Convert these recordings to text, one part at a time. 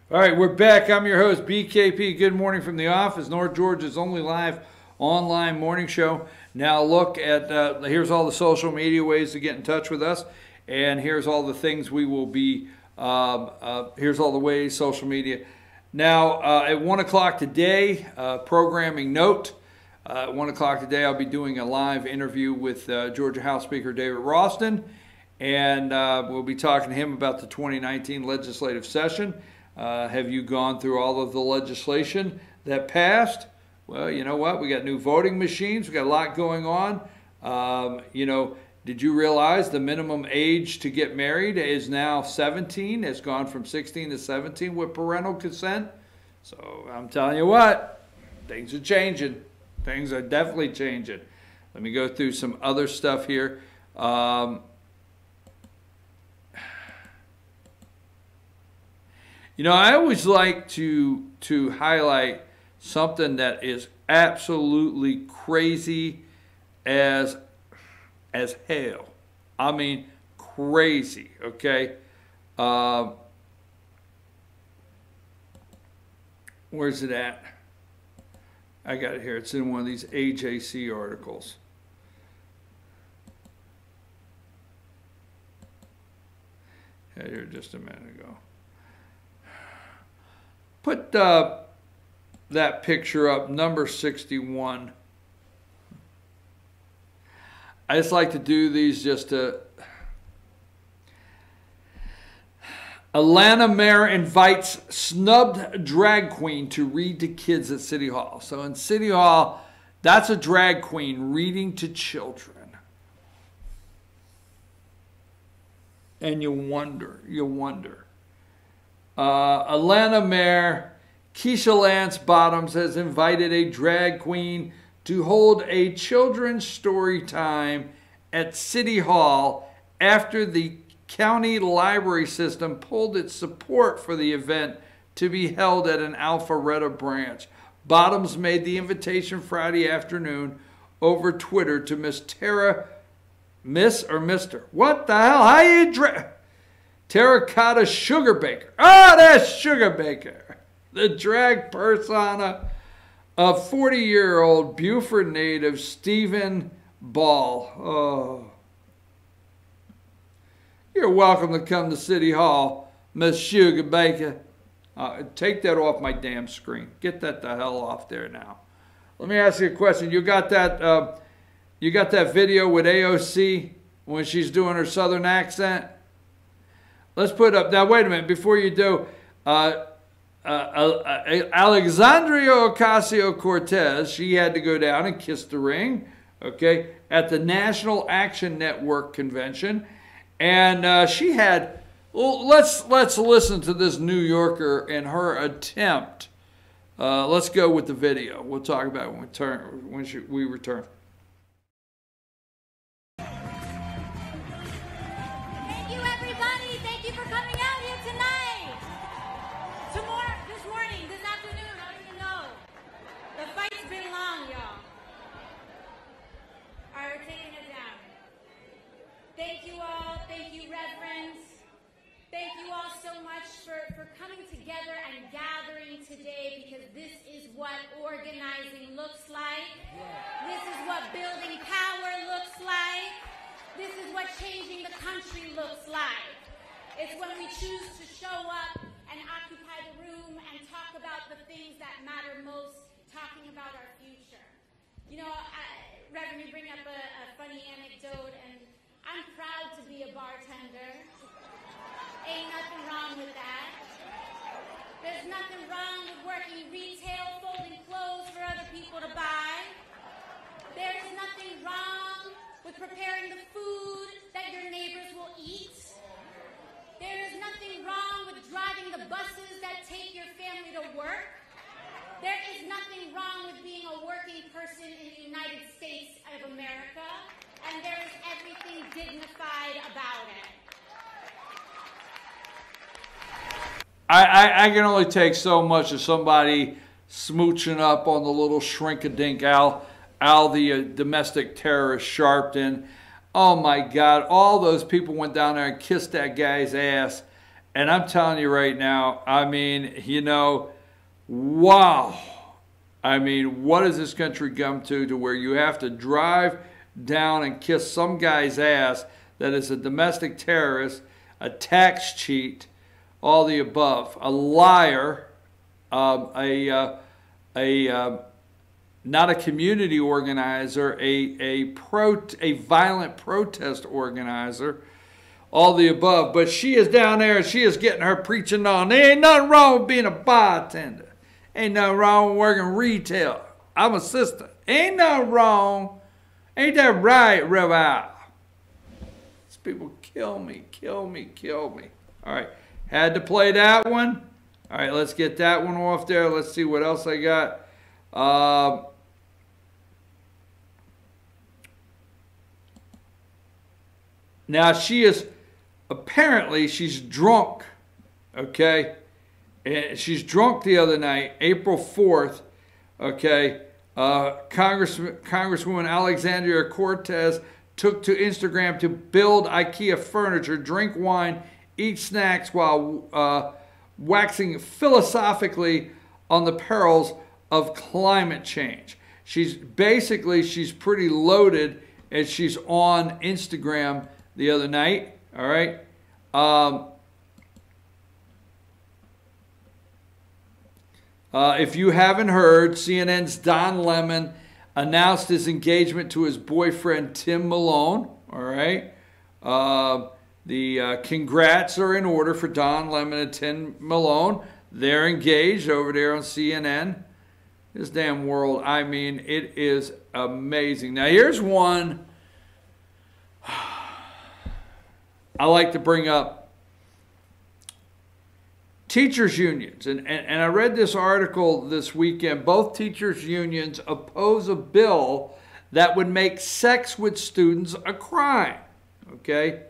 All right, we're back. I'm your host, BKP. Good morning from the office, North Georgia's only live online morning show. Now look at, here's all the social media ways to get in touch with us. And here's all the things we will be, here's all the ways, social media. Now, at 1 o'clock today, programming note. At 1 o'clock today, I'll be doing a live interview with Georgia House Speaker David Ralston. And we'll be talking to him about the 2019 legislative session. Have you gone through all of the legislation that passed? Well, you know what? We got new voting machines. We got a lot going on. You know, did you realize the minimum age to get married is now 17? It's gone from 16 to 17 with parental consent. So I'm telling you what, things are changing. Things are definitely changing. Let me go through some other stuff here. You know, I always like to highlight something that is absolutely crazy as hell. I mean, crazy, okay? Where's it at? I got it here. It's in one of these AJC articles. Had here just a minute ago. Put that picture up, number 61. I just like to do these just to... Atlanta mayor invites snubbed drag queen to read to kids at City Hall. So in City Hall, that's a drag queen reading to children. And you wonder. Atlanta Mayor Keisha Lance Bottoms has invited a drag queen to hold a children's story time at City Hall after the county library system pulled its support for the event to be held at an Alpharetta branch. Bottoms made the invitation Friday afternoon over Twitter to Miss or Mr. What the hell? How you Terracotta Sugar Baker. Ah, that's Sugar Baker. The drag persona of 40-year-old Beaufort native Stephen Ball. Oh. You're welcome to come to City Hall, Miss Sugar Baker. Take that off my damn screen. Get that the hell off there now. Let me ask you a question. You got that video with AOC when she's doing her southern accent? Let's put up, now wait a minute, before you do, Alexandria Ocasio-Cortez, she had to go down and kiss the ring, okay, at the National Action Network convention. And she had, well, let's listen to this New Yorker and her attempt. Let's go with the video. We'll talk about it when we return. Thank you all, thank you reverends, thank you all so much for coming together and gathering today, because this is what organizing looks like. This is what building power looks like. This is what changing the country looks like. It's when we choose to show up and occupy the room and talk about the things that matter most, talking about our future. You know, Reverend, you bring up a funny anecdote, and I'm proud to be a bartender. Ain't nothing wrong with that. There's nothing wrong with working retail, folding clothes for other people to buy. There's nothing wrong with preparing the food that your neighbors will eat. There is nothing wrong with driving the buses that take your family to work. There is nothing wrong with being a working person in the United States of America. And there is everything dignified about it. I can only take so much of somebody smooching up on the little shrink-a-dink Al the domestic terrorist Sharpton. Oh my God, all those people went down there and kissed that guy's ass And I'm telling you right now, I mean, you know, wow. I mean, what has this country come to where you have to drive down and kiss some guy's ass that is a domestic terrorist, a tax cheat, all the above, a liar, not a community organizer, a violent protest organizer, all the above. But she is down there and she is getting her preaching on. There ain't nothing wrong with being a bartender. Ain't nothing wrong with working retail. I'm a sister. Ain't nothing wrong. Ain't that right, Rev? These people kill me, kill me, kill me. All right, had to play that one. All right, let's get that one off there. Let's see what else I got. Now she is, apparently she's drunk, okay? And she's drunk the other night, April 4th, okay? Congresswoman Alexandria Cortez took to Instagram to build IKEA furniture, drink wine, eat snacks while waxing philosophically on the perils of climate change. She's pretty loaded, and she's on Instagram the other night, all right? If you haven't heard, CNN's Don Lemon announced his engagement to his boyfriend, Tim Malone, all right? The congrats are in order for Don Lemon and Tim Malone. They're engaged over there on CNN. This damn world, I mean, it is amazing. Now, here's one I like to bring up. Teachers unions, and I read this article this weekend. Both teachers unions oppose a bill that would make sex with students a crime, okay?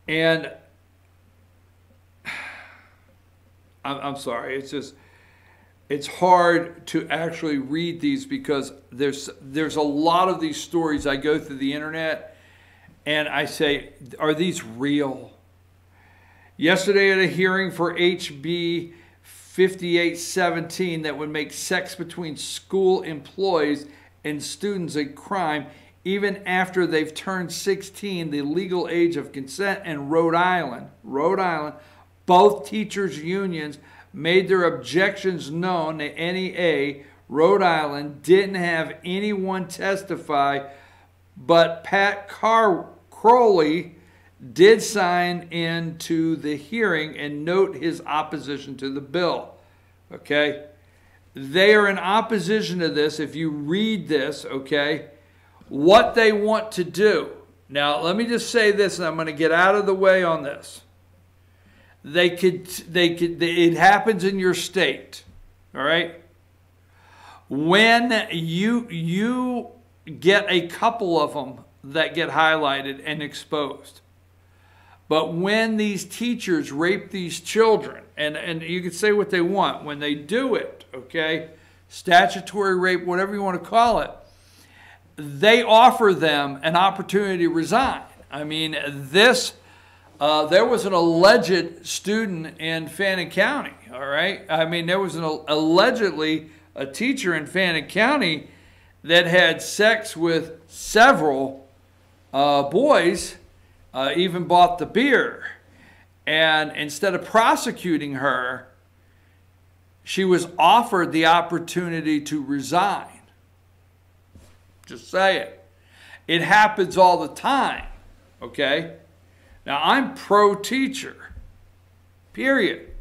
And I'm sorry, it's hard to actually read these because there's a lot of these stories. I go through the internet and I say, are these real? Yesterday at a hearing for HB 5817 that would make sex between school employees and students a crime even after they've turned 16, the legal age of consent in Rhode Island, both teachers' unions made their objections known. The NEA, Rhode Island, didn't have anyone testify, but Pat Crowley did sign into the hearing and note his opposition to the bill. Okay? They are in opposition to this. If you read this, okay, what they want to do. Now, let me just say this, and I'm going to get out of the way on this. It happens in your state, all right? When you get a couple of them that get highlighted and exposed. But when these teachers rape these children, and you can say what they want, when they do it, okay, statutory rape, whatever you want to call it, they offer them an opportunity to resign. I mean, there was an alleged student in Fannin County, all right? I mean, there was allegedly a teacher in Fannin County that had sex with several boys, even bought the beer. And instead of prosecuting her, she was offered the opportunity to resign. Just say it. It happens all the time, okay? Now, I'm pro-teacher, period.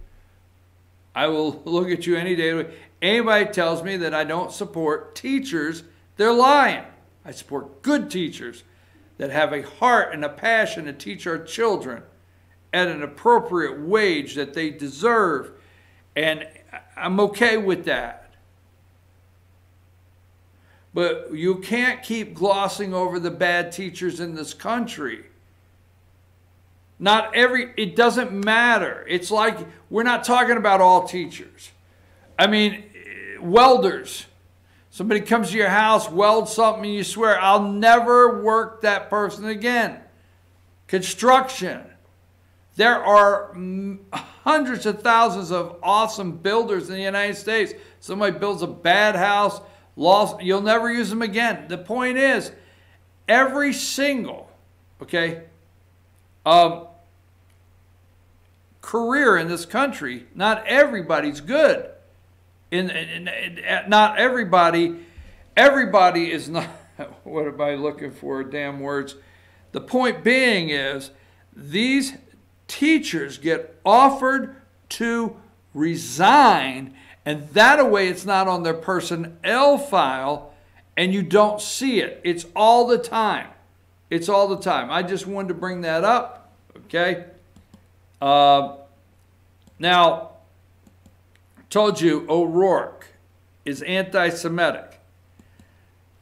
I will look at you any day. Anybody tells me that I don't support teachers, they're lying. I support good teachers that have a heart and a passion to teach our children at an appropriate wage that they deserve. And I'm okay with that. But you can't keep glossing over the bad teachers in this country. It doesn't matter. It's like we're not talking about all teachers. I mean, welders. Somebody comes to your house, welds something, and you swear, I'll never work that person again. construction. There are hundreds of thousands of awesome builders in the United States. Somebody builds a bad house, you'll never use them again. The point is, every single, career in this country, not everybody's good. Not everybody is not, what am I looking for, damn words. The point being is, these teachers get offered to resign, and that way it's not on their personnel file, and you don't see it. It's all the time. It's all the time. I just wanted to bring that up, okay? Now, told you O'Rourke is anti-Semitic.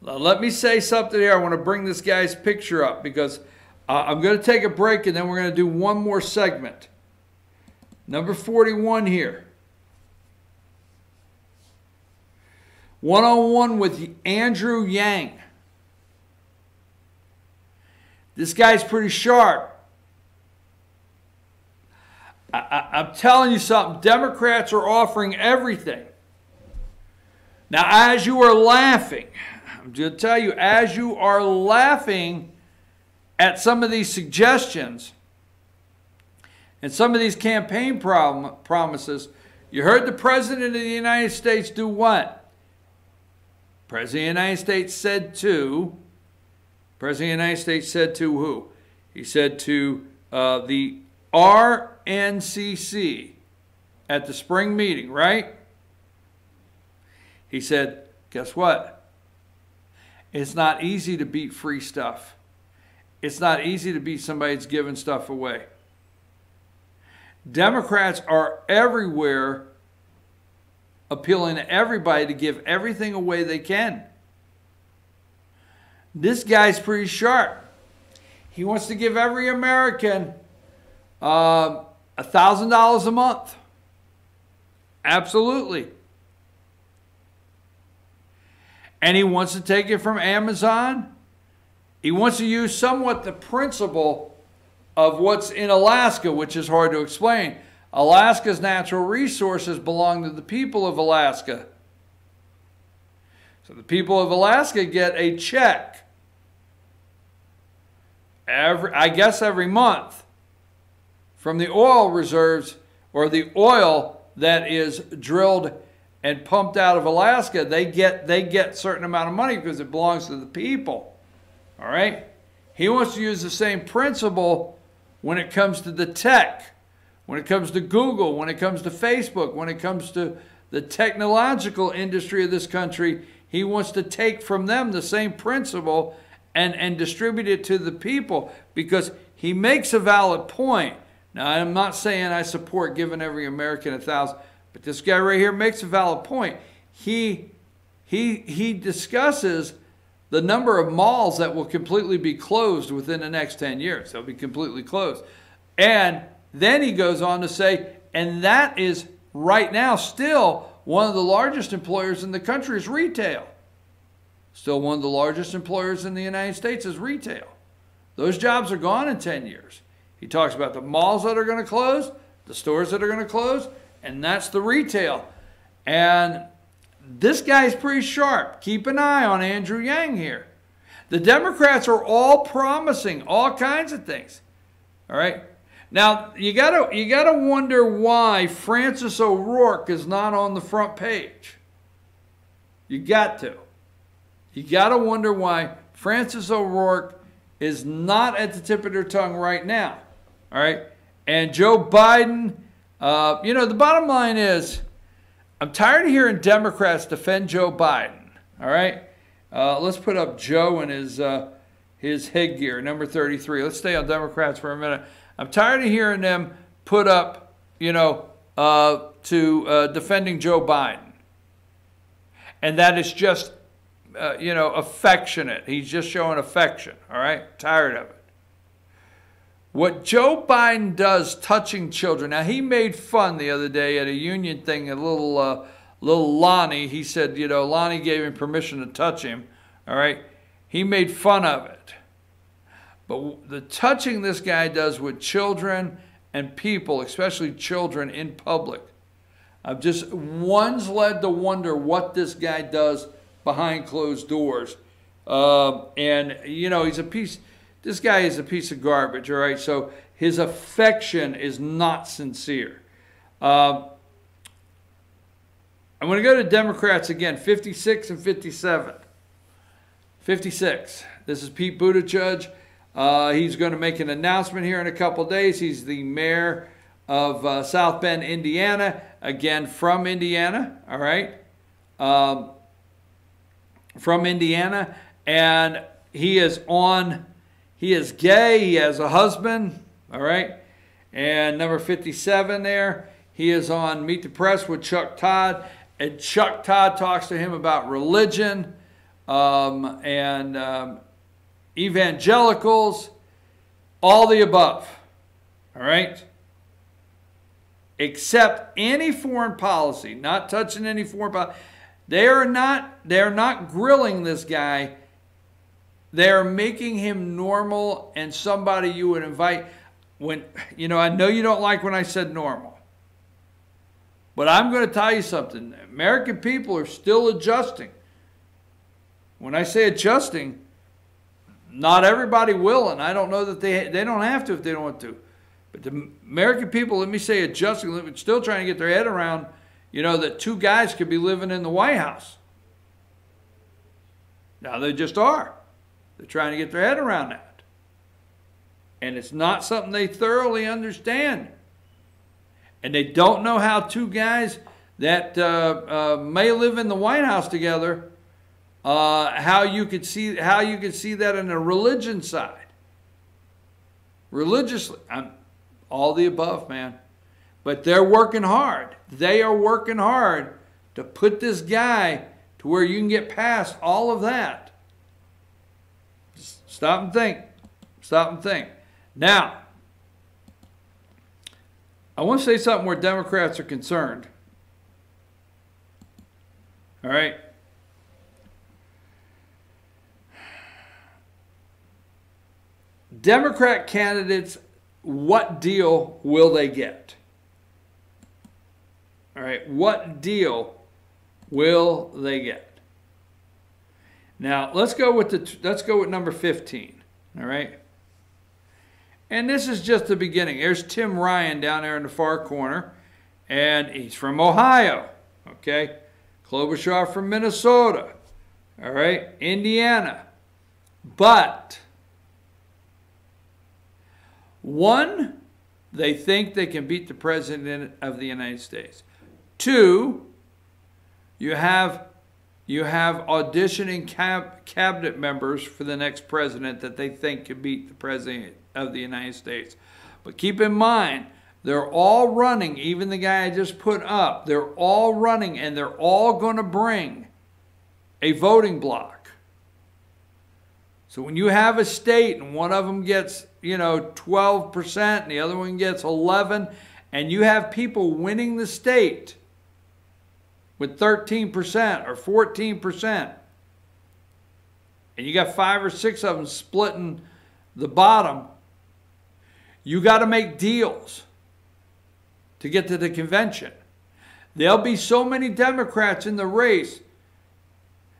Now, let me say something here. I want to bring this guy's picture up because I'm going to take a break and then we're going to do one more segment. Number 41 here. One-on-one with Andrew Yang. This guy's pretty sharp. I'm telling you something. Democrats are offering everything. Now, as you are laughing, I'm going to tell you, as you are laughing at some of these suggestions and some of these campaign promises, you heard the President of the United States do what? President of the United States said to who? He said to the RNCC at the spring meeting, right? He said, guess what? It's not easy to beat free stuff. It's not easy to beat somebody that's giving stuff away. Democrats are everywhere appealing to everybody to give everything away they can. This guy's pretty sharp. He wants to give every American $1,000 a month. Absolutely. And he wants to take it from Amazon. He wants to use somewhat the principle of what's in Alaska, which is hard to explain. Alaska's natural resources belong to the people of Alaska. So the people of Alaska get a check every month from the oil reserves, or the oil that is drilled and pumped out of Alaska. They get a certain amount of money because it belongs to the people. All right? He wants to use the same principle when it comes to the tech, when it comes to Google, when it comes to Facebook, when it comes to the technological industry of this country. He wants to take from them the same principle and distribute it to the people, because he makes a valid point. Now, I'm not saying I support giving every American $1,000, but this guy right here makes a valid point. He discusses the number of malls that will completely be closed within the next 10 years. They'll be completely closed. And then he goes on to say, and that is right now still one of the largest employers in the country is retail. Still one of the largest employers in the United States is retail. Those jobs are gone in 10 years. He talks about the malls that are going to close, the stores that are going to close, and that's the retail. And this guy's pretty sharp. Keep an eye on Andrew Yang here. The Democrats are all promising all kinds of things. All right? Now, you gotta wonder why Francis O'Rourke is not on the front page. You got to. You got to wonder why Francis O'Rourke is not at the tip of their tongue right now. All right? And Joe Biden, the bottom line is, I'm tired of hearing Democrats defend Joe Biden. All right? Let's put up Joe and his headgear, number 33. Let's stay on Democrats for a minute. I'm tired of hearing them put up, to defending Joe Biden. And that is just, affectionate. He's just showing affection, all right? Tired of it. What Joe Biden does touching children. Now, he made fun the other day at a union thing, a little Lonnie. He said, Lonnie gave him permission to touch him, all right? He made fun of it. But the touching this guy does with children and people, especially children in public, one's led to wonder what this guy does behind closed doors. And, you know, this guy is a piece of garbage, all right? So his affection is not sincere. I'm going to go to Democrats again, 56 and 57. 56. This is Pete Buttigieg. He's going to make an announcement here in a couple days. He's the mayor of South Bend, Indiana. Again, from Indiana, all right? From Indiana. And he is gay. He has a husband, all right? And number 57 there, he is on Meet the Press with Chuck Todd. And Chuck Todd talks to him about religion and evangelicals, all the above, all right? Except any foreign policy, not touching any foreign policy. They're not grilling this guy. They're making him normal and somebody you would invite. When, you know, I know you don't like when I said normal. But I'm going to tell you something. American people are still adjusting. When I say adjusting, not everybody will, and I don't know that they don't have to if they don't want to. But the American people, let me say adjusting, still trying to get their head around, you know, that two guys could be living in the White House. Now they just are. They're trying to get their head around that. And it's not something they thoroughly understand. And they don't know how two guys that may live in the White House together, how you could see that in a religion side. Religiously, all the above, man. But they're working hard. They are working hard to put this guy to where you can get past all of that. Stop and think. Stop and think. Now, I want to say something where Democrats are concerned. All right. Democrat candidates, what deal will they get? All right, what deal will they get? Now, let's go with number 15, all right? And this is just the beginning. There's Tim Ryan down there in the far corner, and he's from Ohio, okay? Klobuchar from Minnesota, all right? Indiana. But one, they think they can beat the President of the United States. Two, you have auditioning cabinet members for the next president that they think could beat the President of the United States. But keep in mind, they're all running, even the guy I just put up, they're all running and they're all going to bring a voting block. So when you have a state and one of them gets, 12% and the other one gets 11%, and you have people winning the state with 13% or 14%, and you got 5 or 6 of them splitting the bottom, you got to make deals to get to the convention. There'll be so many Democrats in the race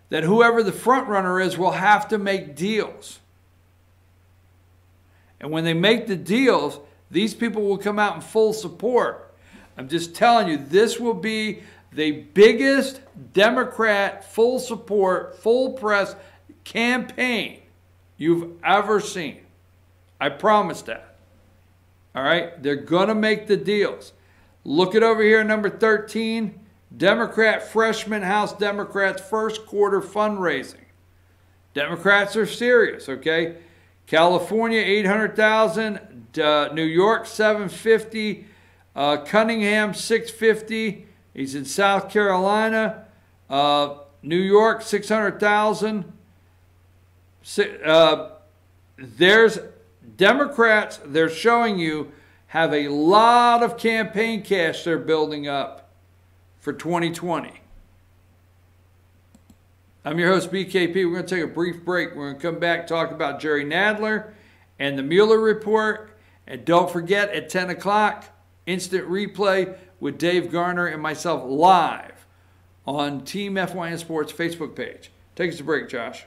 that whoever the front runner is will have to make deals. And when they make the deals, these people will come out in full support. I'm just telling you, this will be the biggest Democrat full support, full press campaign you've ever seen. I promise that. All right? They're going to make the deals. Look it over here, number 13. Democrat freshman House Democrats first quarter fundraising. Democrats are serious, okay? California, 800,000. New York, 750. Cunningham, 650. He's in South Carolina. New York, 600,000. There's Democrats, they're showing you, have a lot of campaign cash they're building up for 2020. I'm your host, BKP. We're going to take a brief break. We're going to come back, talk about Jerry Nadler and the Mueller Report. And don't forget, at 10 o'clock, instant replay with Dave Garner and myself live on Team FYN Sports Facebook page. Take us a break, Josh.